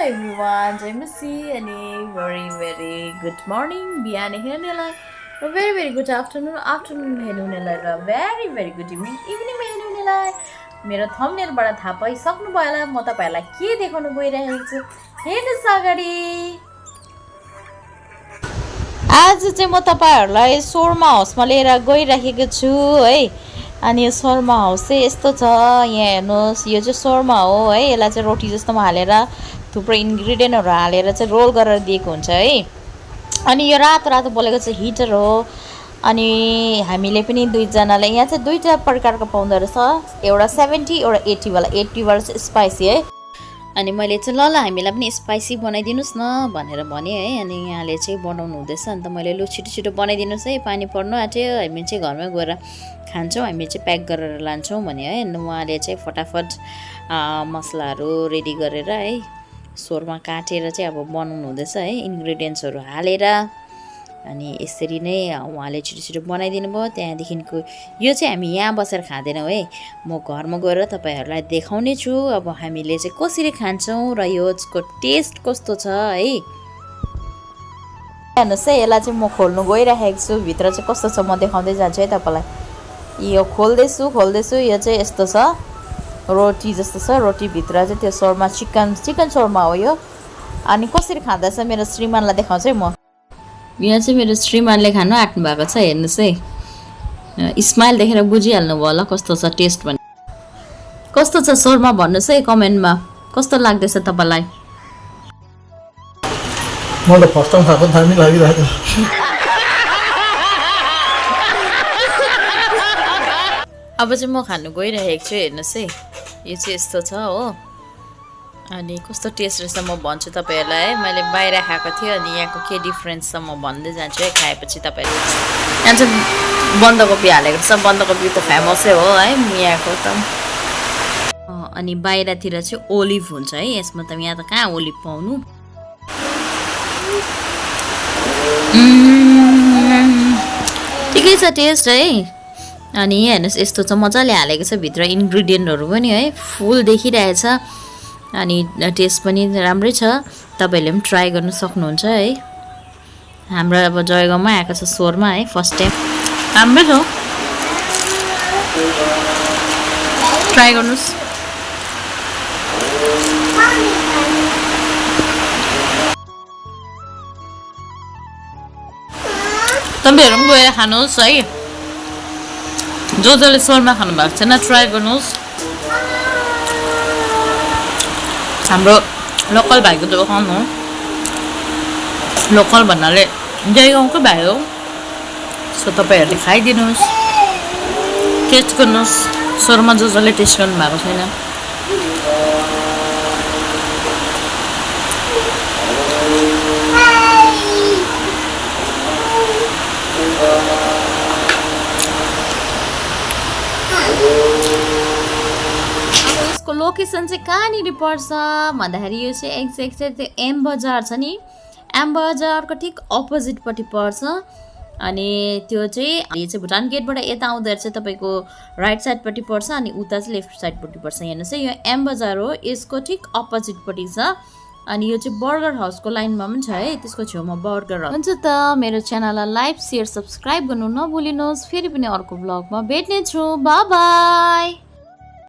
everyone, जय मसी अनि very good morning बिहान हेर्नेलाई र very good afternoon हेर्नुहुनेलाई र very good evening हेर्नुहुनेलाई मेरो थम्बनेलबाट थाहा पाइसक्नुभयो होला म तपाईहरुलाई के देखाउन गइरहेको छु हेर्नुस् अगाडि आज चाहिँ म तपाईहरुलाई शर्मा हाउसमा लिएर गइरहेको छु है अनि शर्मा हाउस चाहिँ यस्तो छ यहाँ हेर्नुस् यो चाहिँ शर्मा हो है यसलाई चाहिँ रोटी जस्तोमा हालेर थुप्रै इन्ग्रेडियन्टहरु हालेर चाहिँ रोल गरेर दिएको हुन्छ है अनि यो रातो बोलेको चाहिँ हिटर हो अनि हामीले पनि दुई जनाले यहाँ चाहिँ दुईटा प्रकारको पाउँदो रहेछ एउटा 70 एउटा 80 वाला 80 वाला चाहिँ स्पाइसी है अनि मैले चाहिँ ल हामीलाई पनि स्पाइसी बनाइदिनुस् न भनेर भने है अनि यहाँले चाहिँ बनाउनु हुँदैछ अनि त मैले लु छिटो बनाइदिनुस् है पानी पर्नु आट्यो हामी चाहिँ घरमै गएर खान्छौँ हामी चाहिँ प्याक गरेर लान्छौँ भने है अनि उहाँले चाहिँ फटाफट मसलाहरू रेडी गरेर है शर्मा काटेर चाहिँ अब बनाउनु हुँदैछ है इन्ग्रेडियन्ट्सहरू हालेर अनि यसरी नै उहाँले छिटो बनाइदिनु भयो त्यहाँदेखिको यो चाहिँ हामी यहाँ बसेर खाँदैनौँ है म घरमा गएर तपाईहरुलाई देखाउने छु अब हामीले चाहिँ कसरी खान्छौँ र यसको टेस्ट कस्तो छ है हेर्नुस् है यसलाई चाहिँ म खोल्नु गइरहेको छु भित्र चाहिँ कस्तो छ म देखाउँदै जान्छु है तपाईलाई यो खोल्दैछु यो चाहिँ यस्तो छ रोटी जस्तो छ रोटी भित्र चाहिँ त्यो शर्मा चिकन शर्मा हो यो अनि कसरी खाँदा छ मेरो श्रीमानलाई देखाउँछु है म यहाँ चाहिँ मेरो श्रीमानले खानु आट्नु भएको छ हेर्नुस् है स्माइल देखेर बुझिहाल्नु भयो होला कस्तो छ टेस्ट भने कस्तो छ शर्मा भन्नुस् है कमेन्टमा कस्तो लाग्दैछ तपाईलाई मलाई फर्स्ट टाइम खाएको दामी लागिरहेको अब चाहिँ म खानु गइरहेको छु हेर्नुस् है यो चाहिँ यस्तो छ हो अनि कस्तो टेस्ट रहेछ म भन्छु तपाईहरुलाई है मैले बाहिर खाएको थिएँ अनि यहाँको के डिफरेन्स छ म भन्दै जान्छु है खाएपछि तपाईहरु यहाँ चाहिँ बन्दाकोपी हालेको छ बन्दाकोपी त फेमसै हो है यहाँको त अनि बाहिरतिर चाहिँ ओलिभ हुन्छ है यसमा त यहाँ त कहाँ ओलिभ पाउनु ठिकै छ टेस्ट है अनि हेर्नुस् यस्तो चाहिँ मजाले हालेको छ भित्र इन्ग्रेडियन्टहरु पनि है फुल देखिरहेछ अनि टेस्ट पनि राम्रै छ तपाईले पनि ट्राई गर्न सक्नुहुन्छ है हाम्रो अब जयगाउँमा आएको छ शर्मा है फर्स्ट टाइम राम्रै छ ट्राई गर्नुस् तपाईहरु पनि गएर खानुस् है जसले शर्मा खानु भएको छैन ट्राई गर्नुस् हाम्रो लोकल भाइको दोकान हो लोकल भन्नाले जयगाउँकै भाइ हो सो तपाईहरुले खाइदिनुस् टेस्ट गर्नुस् शर्मा जसले टेस्ट गर्नु भएको छैन लोकेसन चाहिँ कहाँनिर पर्छ भन्दाखेरि यो चाहिँ एक्ज्याक्ट चाहिँ त्यो एम बजार छ नि एम बजारको ठिक अपोजिटपट्टि पर्छ अनि त्यो चाहिँ यो चाहिँ भुटान गेटबाट यता आउँदा चाहिँ तपाईको राइट साइडपट्टि पर्छ अनि उता चाहिँ लेफ्ट साइडपट्टि पर्छ हेर्नुस् है यो एम बजार हो यसको ठिक अपोजिटपट्टि छ अनि यो चाहिँ बर्गर हाउसको लाइनमा पनि छ है त्यसको छेउमा बर्गर हाउस हुन्छ त मेरो च्यानललाई लाइक शेयर सब्स्क्राइब गर्नु नभुलिनुहोस् फेरि पनि अर्को ब्लगमा भेट्ने छु बाइ बाइ